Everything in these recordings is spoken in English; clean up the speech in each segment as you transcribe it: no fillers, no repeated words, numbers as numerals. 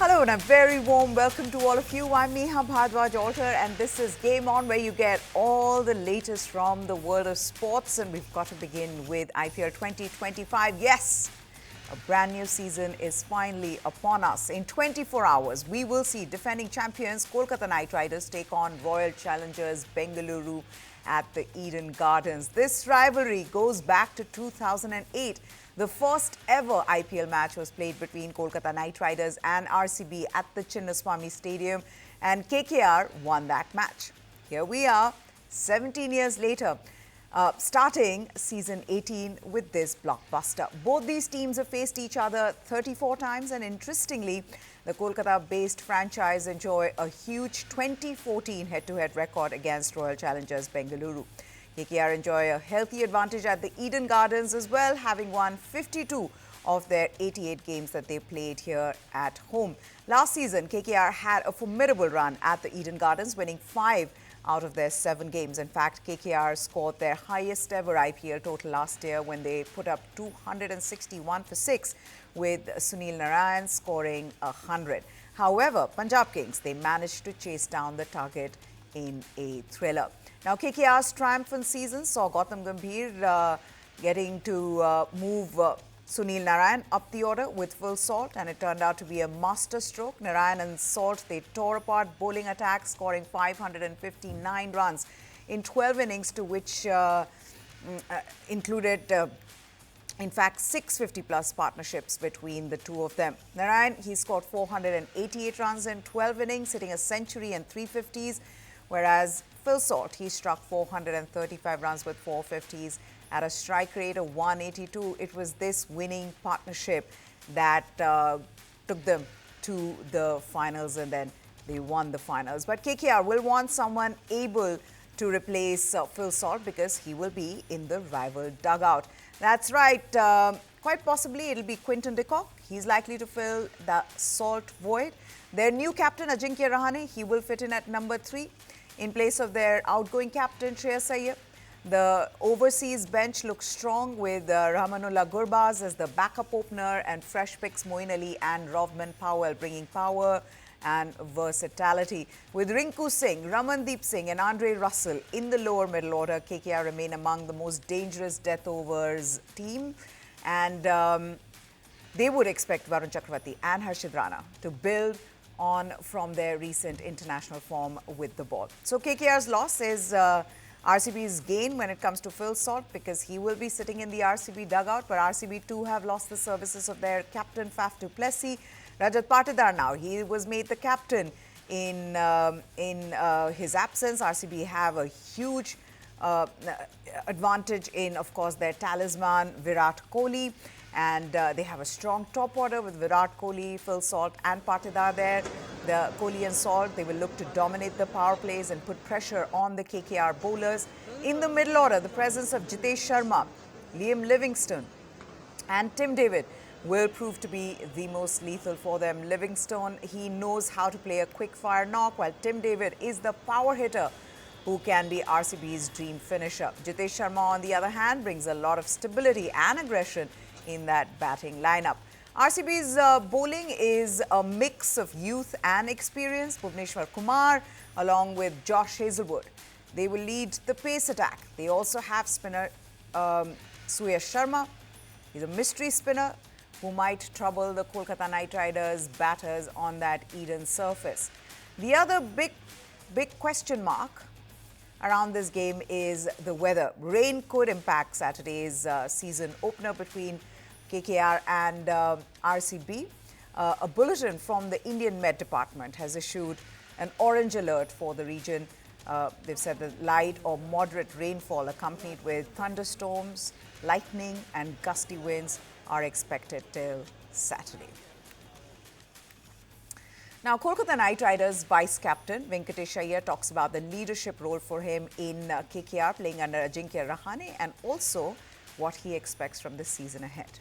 Hello and a very warm welcome to all of you. I'm Neha Bhardwaj Alter and this is Game On, where you get all the latest from the world of sports, and we've got to begin with IPL 2025. Yes, a brand new season is finally upon us. In 24 hours, we will see defending champions Kolkata Knight Riders take on Royal Challengers Bengaluru at the Eden Gardens. This rivalry goes back to 2008. The first ever IPL match was played between Kolkata Knight Riders and RCB at the Chinnaswamy Stadium, and KKR won that match. Here we are, 17 years later, starting season 18 with this blockbuster. Both these teams have faced each other 34 times, and interestingly, the Kolkata-based franchise enjoy a huge 2014 head-to-head record against Royal Challengers Bengaluru. KKR enjoy a healthy advantage at the Eden Gardens as well, having won 52 of their 88 games that they played here at home. Last season, KKR had a formidable run at the Eden Gardens, winning 5 out of their 7 games. In fact, KKR scored their highest ever IPL total last year when they put up 261 for 6, with Sunil Narayan scoring 100. However, Punjab Kings, they managed to chase down the target in a thriller. Now, KKR's triumphant season saw Gautam Gambhir getting to move Sunil Narayan up the order with full salt, and it turned out to be a master stroke. Narayan and Salt, they tore apart bowling attacks, scoring 559 runs in 12 innings, to which included, in fact, 650-plus partnerships between the two of them. Narayan, he scored 488 runs in 12 innings, hitting a century and 350s, whereas Phil Salt, he struck 435 runs with 450s at a strike rate of 182. It was this winning partnership that took them to the finals, and then they won the finals. But KKR will want someone able to replace Phil Salt, because he will be in the rival dugout. That's right. Quite possibly it'll be Quinton de Kock. He's likely to fill the Salt void. Their new captain, Ajinkya Rahane, he will fit in at number 3 in place of their outgoing captain, Shreyas Iyer. The overseas bench looks strong, with Rahmanullah Gurbaz as the backup opener, and fresh picks Moeen Ali and Rovman Powell bringing power and versatility. With Rinku Singh, Ramandeep Singh and Andre Russell in the lower middle order, KKR remain among the most dangerous death overs team, and they would expect Varun Chakravarti and Harshit Rana to build on from their recent international form with the ball. So KKR's loss is RCB's gain when it comes to Phil Salt, because he will be sitting in the RCB dugout, but RCB too have lost the services of their captain Faf du Plessis. Rajat Patidar now, he was made the captain in his absence. RCB have a huge advantage in, of course, their talisman Virat Kohli, and they have a strong top order with Virat Kohli, Phil Salt and Patidar there. The Kohli and Salt, they will look to dominate the power plays and put pressure on the KKR bowlers. In the middle order, the presence of Jitesh Sharma, Liam Livingstone and Tim David will prove to be the most lethal for them. Livingstone, he knows how to play a quick-fire knock, while Tim David is the power hitter who can be RCB's dream finisher. Jitesh Sharma, on the other hand, brings a lot of stability and aggression in that batting lineup. RCB's bowling is a mix of youth and experience. Bhuvneshwar Kumar along with Josh Hazelwood, they will lead the pace attack. They also have spinner Suyash Sharma. He's a mystery spinner who might trouble the Kolkata Knight Riders batters on that Eden surface. The other big question mark around this game is the weather. Rain could impact Saturday's season opener between KKR and RCB. A bulletin from the Indian Met Department has issued an orange alert for the region. They've said that light or moderate rainfall accompanied with thunderstorms, lightning and gusty winds are expected till Saturday. Now, Kolkata Knight Riders vice captain Venkatesh Iyer talks about the leadership role for him in KKR, playing under Ajinkya Rahane, and also what he expects from the season ahead.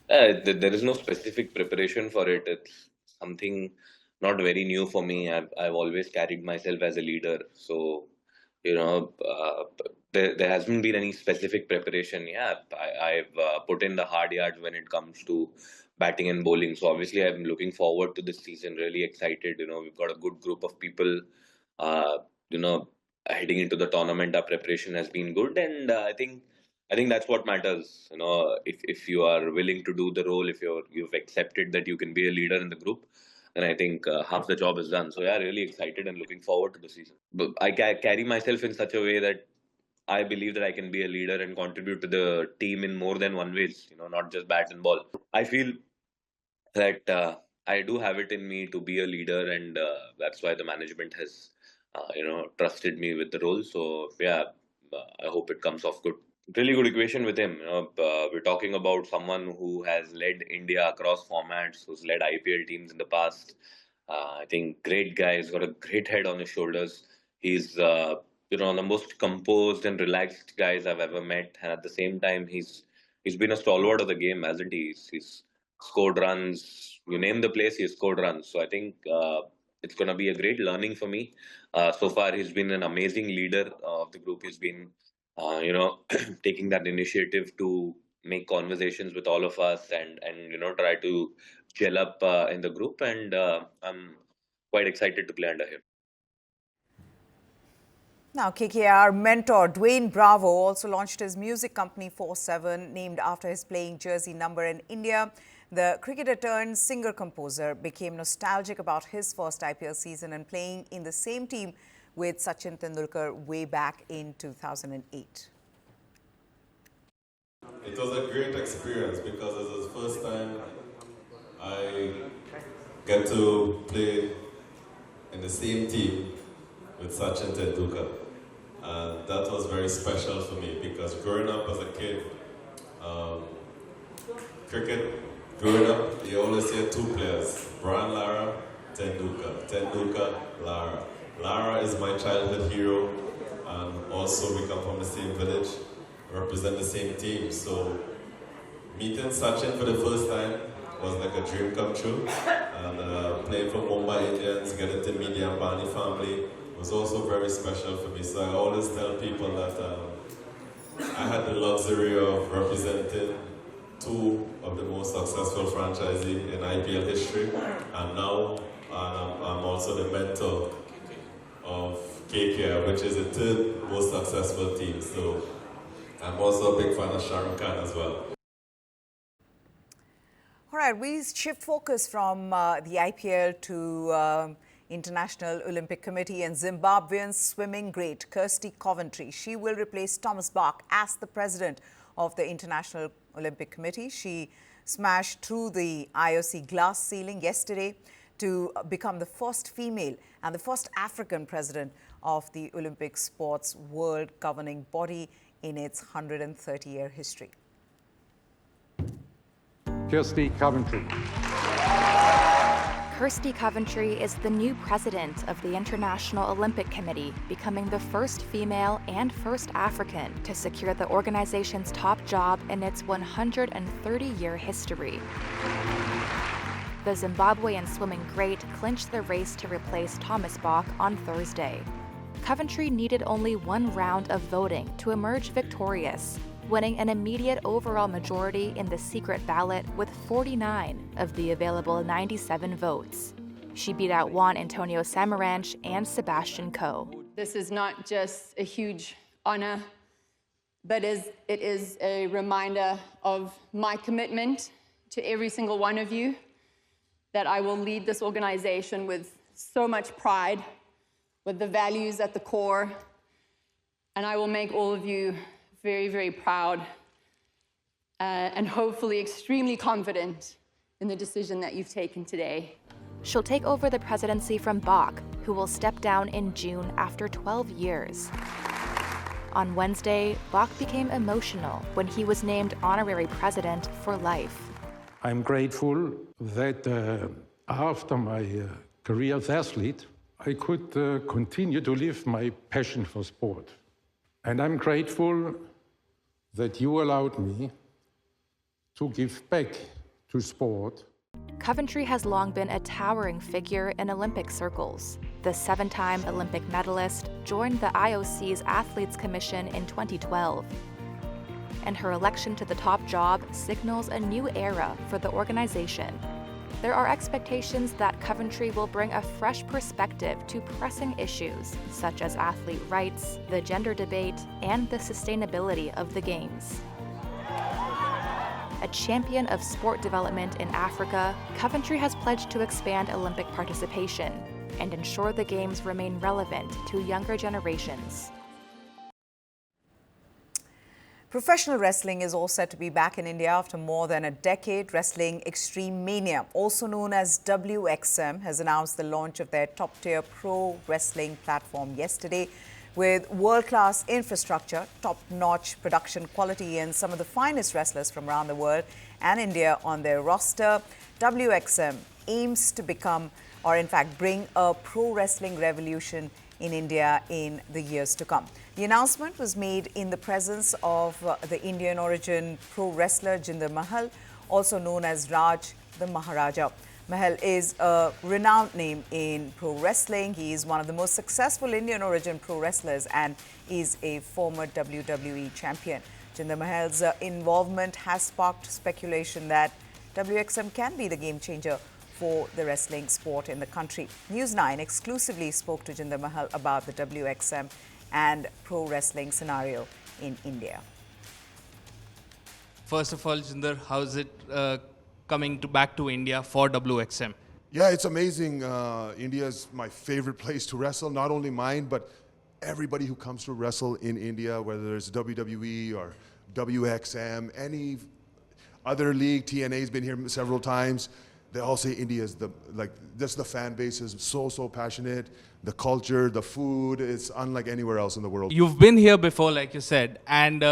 There is no specific preparation for it. It's something not very new for me. I've always carried myself as a leader. So, there hasn't been any specific preparation. Yeah, I've put in the hard yards when it comes to batting and bowling. So obviously, I'm looking forward to this season. Really excited. We've got a good group of people. Uh, you know, Heading into the tournament, our preparation has been good, and I think that's what matters. If you are willing to do the role, if you've accepted that you can be a leader in the group, then I think half the job is done. So yeah, really excited and looking forward to the season. But I carry myself in such a way that I believe that I can be a leader and contribute to the team in more than one ways, not just bat and ball. I feel that I do have it in me to be a leader, and that's why the management has, trusted me with the role. So yeah, I hope it comes off good. Really good equation with him. We're talking about someone who has led India across formats, who's led IPL teams in the past. I think great guy. He's got a great head on his shoulders. He's the most composed and relaxed guys I've ever met, and at the same time, he's been a stalwart of the game, hasn't he? He's scored runs. You name the place, he's scored runs. So I think it's going to be a great learning for me. So far, he's been an amazing leader of the group. He's been taking that initiative to make conversations with all of us and try to gel up in the group, and I'm quite excited to play under him. Now, KKR mentor Dwayne Bravo also launched his music company 4/7, named after his playing jersey number in India. The cricketer turned singer-composer became nostalgic about his first IPL season and playing in the same team with Sachin Tendulkar way back in 2008. It was a great experience because it was the first time I get to play in the same team with Sachin Tendulkar. And that was very special for me because growing up as a kid, growing up, you always see two players, Brian Lara, Tendulkar, Lara. Lara is my childhood hero, and also we come from the same village, represent the same team. So meeting Sachin for the first time was like a dream come true. And playing for Mumbai Indians, getting to meet the Ambani family was also very special for me. So I always tell people that I had the luxury of representing two of the most successful franchises in IPL history, and now I'm also the mentor of KKR, which is the third most successful team. So I'm also a big fan of Shahrukh Khan as well. All right, we shift focus from the IPL to International Olympic Committee and Zimbabwean swimming great Kirsty Coventry. She will replace Thomas Bach as the president of the International Olympic Committee. She smashed through the IOC glass ceiling yesterday to become the first female and the first African president of the Olympic sports world governing body in its 130-year history. Kirsty Coventry. Kirsty Coventry is the new president of the International Olympic Committee, becoming the first female and first African to secure the organization's top job in its 130-year history. The Zimbabwean swimming great clinched the race to replace Thomas Bach on Thursday. Coventry needed only one round of voting to emerge victorious, winning an immediate overall majority in the secret ballot with 49 of the available 97 votes. She beat out Juan Antonio Samaranch and Sebastian Coe. This is not just a huge honor, but it is a reminder of my commitment to every single one of you, that I will lead this organization with so much pride, with the values at the core, and I will make all of you very, very proud and hopefully extremely confident in the decision that you've taken today. She'll take over the presidency from Bach, who will step down in June after 12 years. On Wednesday, Bach became emotional when he was named honorary president for life. I'm grateful that after my career as athlete, I could continue to live my passion for sport. And I'm grateful that you allowed me to give back to sport. Coventry has long been a towering figure in Olympic circles. The 7-time Olympic medalist joined the IOC's Athletes Commission in 2012. And her election to the top job signals a new era for the organization. There are expectations that Coventry will bring a fresh perspective to pressing issues such as athlete rights, the gender debate, and the sustainability of the Games. A champion of sport development in Africa, Coventry has pledged to expand Olympic participation and ensure the Games remain relevant to younger generations. Professional wrestling is all set to be back in India after more than a decade. Wrestling Extreme Mania, also known as WXM, has announced the launch of their top-tier pro wrestling platform yesterday. With world-class infrastructure, top-notch production quality, and some of the finest wrestlers from around the world and India on their roster, WXM aims to become, or in fact bring, a pro wrestling revolution in India in the years to come. The announcement was made in the presence of the Indian origin pro wrestler Jinder Mahal, also known as Raj the Maharaja. Mahal is a renowned name in pro wrestling. He is one of the most successful Indian origin pro wrestlers and is a former WWE champion. Jinder Mahal's involvement has sparked speculation that WXM can be the game changer for the wrestling sport in the country. News9 exclusively spoke to Jinder Mahal about the WXM and pro wrestling scenario in India. First of all, Jinder, how's it coming back to India for WXM? Yeah, it's amazing. India is my favorite place to wrestle. Not only mine, but everybody who comes to wrestle in India, whether it's WWE or WXM, any other league, TNA's been here several times. They all say India is just the fan base is so passionate. The culture, the food, it's unlike anywhere else in the world. You've been here before, like you said, and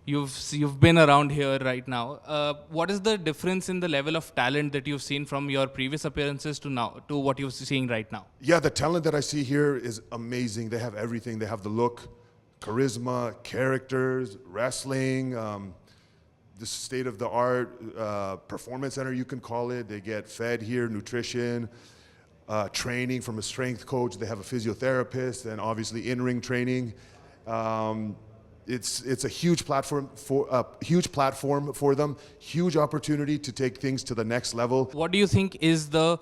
you've been around here right now. What is the difference in the level of talent that you've seen from your previous appearances to now, to what you're seeing right now? Yeah, the talent that I see here is amazing. They have everything. They have the look, charisma, characters, wrestling, the state-of-the-art performance center, you can call it. They get fed here, nutrition, training from a strength coach. They have a physiotherapist, and obviously in-ring training. It's a huge platform for them. Huge opportunity to take things to the next level. What do you think is the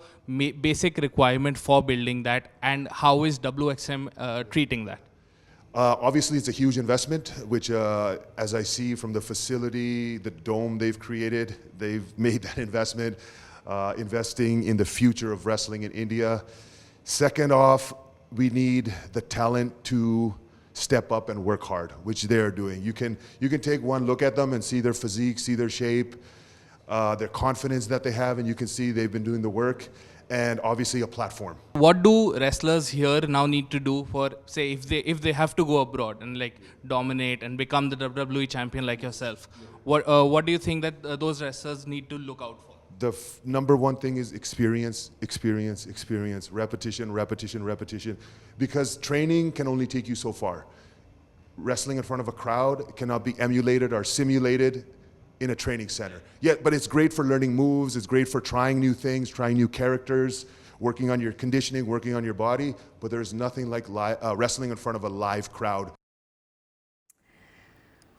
basic requirement for building that, and how is WXM treating that? Obviously, it's a huge investment, which, as I see from the facility, the dome they've created, they've made that investment, investing in the future of wrestling in India. Second off, we need the talent to step up and work hard, which they're doing. You can take one look at them and see their physique, see their shape, their confidence that they have, and you can see they've been doing the work. And obviously a platform. What do wrestlers here now need to do for, say, if they have to go abroad and like dominate and become the WWE champion like yourself? What do you think that those wrestlers need to look out for? The number one thing is experience, repetition. Because training can only take you so far. Wrestling in front of a crowd cannot be emulated or simulated in a training center. Yeah, but it's great for learning moves, it's great for trying new things, trying new characters, working on your conditioning, working on your body, but there's nothing like wrestling in front of a live crowd.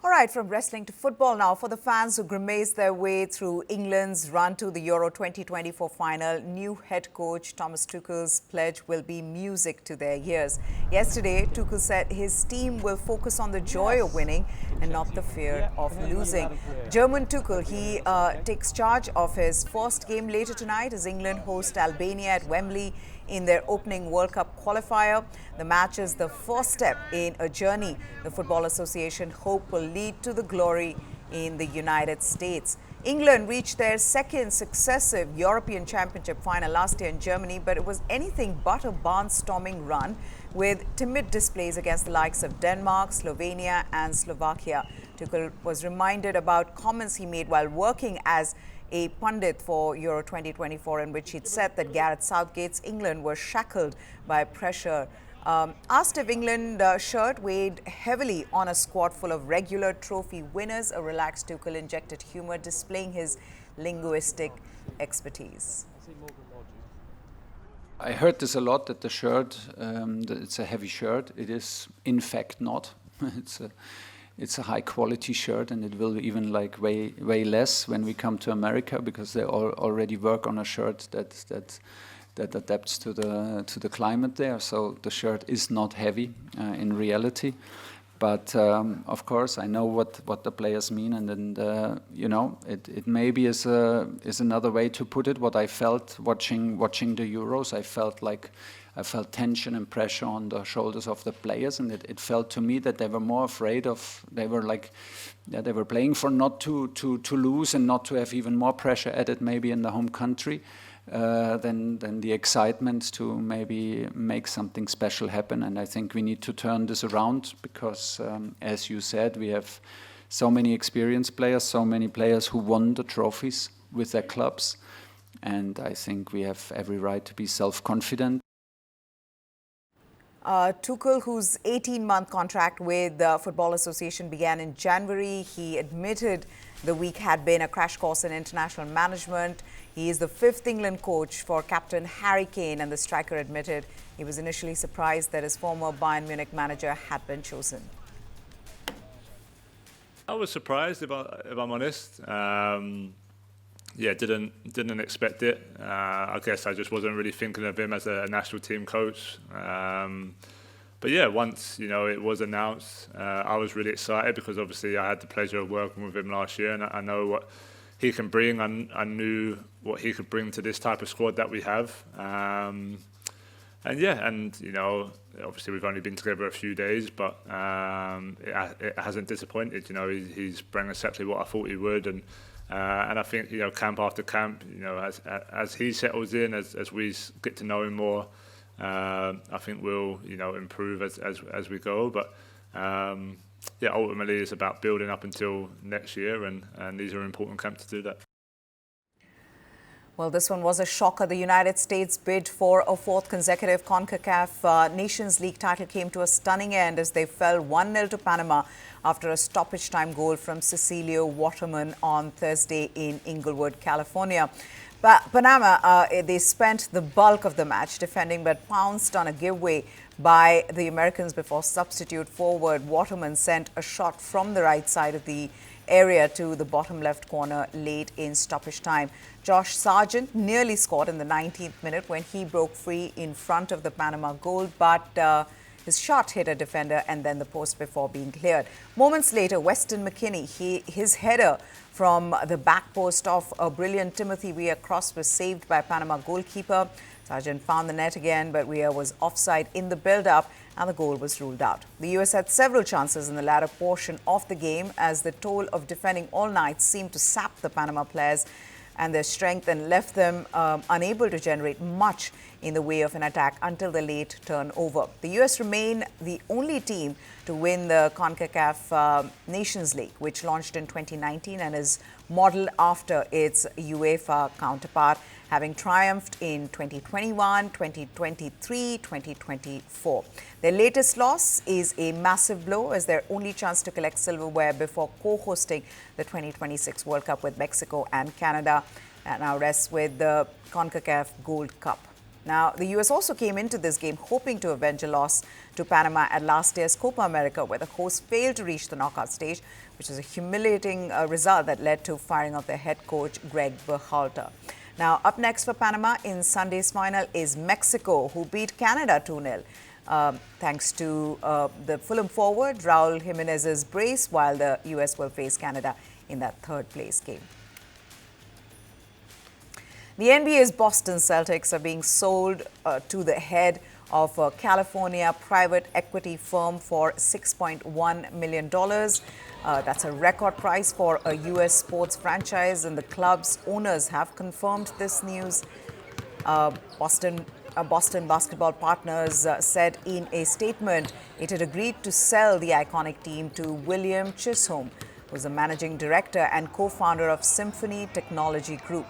All right, from wrestling to football now. For the fans who grimaced their way through England's run to the Euro 2024 final, new head coach Thomas Tuchel's pledge will be music to their ears. Yesterday, Tuchel said his team will focus on the joy of winning and not the fear of losing. German Tuchel, he takes charge of his first game later tonight as England host Albania at Wembley in their opening World Cup qualifier. The match is the first step in a journey the Football Association hope will lead to the glory in the United States. England reached their second successive European Championship final last year in Germany, but it was anything but a barnstorming run with timid displays against the likes of Denmark, Slovenia and Slovakia. Tuchel was reminded about comments he made while working as a pundit for Euro 2024, in which he'd said that Gareth Southgate's England were shackled by pressure. Asked if England shirt weighed heavily on a squad full of regular trophy winners, a relaxed Tuchel injected humour, displaying his linguistic expertise. I heard this a lot, that the shirt, that it's a heavy shirt. It is in fact not. It's a high quality shirt, and it will even like way less when we come to America, because they already work on a shirt that adapts to the climate there. So the shirt is not heavy in reality. But of course, I know what the players mean, and then you know, it maybe is another way to put it. What I felt watching the Euros, I felt tension and pressure on the shoulders of the players, and it felt to me that they were more afraid of. They were playing for not to lose and not to have even more pressure added maybe in the home country. Than the excitement to maybe make something special happen. And I think we need to turn this around, because, as you said, we have so many experienced players, so many players who won the trophies with their clubs. And I think we have every right to be self-confident. Tuchel, whose 18-month contract with the Football Association began in January, he admitted the week had been a crash course in international management. He is the 5th England coach for captain Harry Kane, and the striker admitted he was initially surprised that his former Bayern Munich manager had been chosen. I was surprised, if I'm honest. Yeah, didn't expect it. I guess I just wasn't really thinking of him as a national team coach. But yeah, once it was announced, I was really excited, because obviously I had the pleasure of working with him last year, and I know what he can bring. I knew what he could bring to this type of squad that we have. And obviously we've only been together a few days, but it hasn't disappointed. He's bringing exactly what I thought he would, and I think camp after camp, as he settles in, as we get to know him more, I think we'll improve as we go. But ultimately it's about building up until next year, and these are important camps to do that. Well, this one was a shocker. The United States bid for a 4th consecutive CONCACAF Nations League title came to a stunning end as they fell 1-0 to Panama after a stoppage time goal from Cecilio Waterman on Thursday in Inglewood, California. But Panama, they spent the bulk of the match defending, but pounced on a giveaway by the Americans before substitute forward Waterman sent a shot from the right side of the area to the bottom left corner late in stoppage time. Josh Sargent nearly scored in the 19th minute when he broke free in front of the Panama goal, but his shot hit a defender and then the post before being cleared. Moments later, Weston McKennie, his header from the back post off a brilliant Timothy Weah cross was saved by Panama goalkeeper. Sargent found the net again, but Weah was offside in the build-up and the goal was ruled out. The US had several chances in the latter portion of the game as the toll of defending all night seemed to sap the Panama players and their strength and left them unable to generate much in the way of an attack until the late turnover. The US remain the only team to win the CONCACAF Nations League, which launched in 2019 and is modeled after its UEFA counterpart, having triumphed in 2021, 2023, 2024. Their latest loss is a massive blow as their only chance to collect silverware before co-hosting the 2026 World Cup with Mexico and Canada, and now rests with the CONCACAF Gold Cup. Now, the US also came into this game hoping to avenge a loss to Panama at last year's Copa America, where the hosts failed to reach the knockout stage, which is a humiliating result that led to firing of their head coach, Greg Berhalter. Now, up next for Panama in Sunday's final is Mexico, who beat Canada 2-0. Thanks to the Fulham forward, Raul Jimenez's brace, while the US will face Canada in that third-place game. The NBA's Boston Celtics are being sold to the head of a California private equity firm for $6.1 million. That's a record price for a U.S. sports franchise, and the club's owners have confirmed this news. Boston Basketball Partners said in a statement it had agreed to sell the iconic team to William Chisholm, who is a managing director and co-founder of Symphony Technology Group.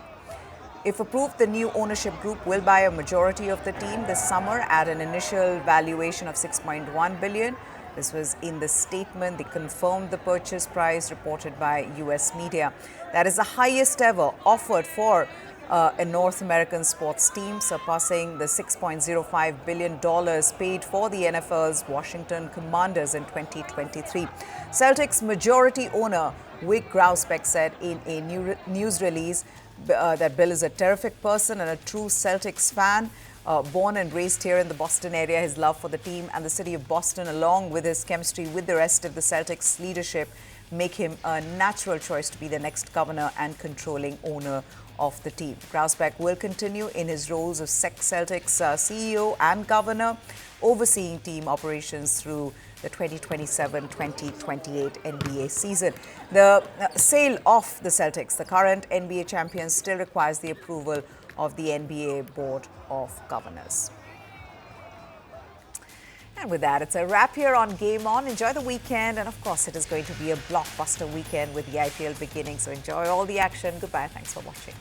If approved, the new ownership group will buy a majority of the team this summer at an initial valuation of $6.1 billion. This was in the statement. They confirmed the purchase price reported by U.S. media. That is the highest ever offered for a North American sports team, surpassing the $6.05 billion paid for the NFL's Washington Commanders in 2023. Celtics majority owner Vic Grousbeck said in a news release that Bill is a terrific person and a true Celtics fan. Born and raised here in the Boston area, his love for the team and the city of Boston, along with his chemistry with the rest of the Celtics leadership, make him a natural choice to be the next governor and controlling owner of the team. Grousbeck will continue in his roles of Celtics CEO and governor, overseeing team operations through the 2027-2028 NBA season. The sale of the Celtics, the current NBA champions, still requires the approval of the NBA Board of Governors. And with that, it's a wrap here on Game On. Enjoy the weekend. And of course, it is going to be a blockbuster weekend with the IPL beginning. So enjoy all the action. Goodbye. Thanks for watching.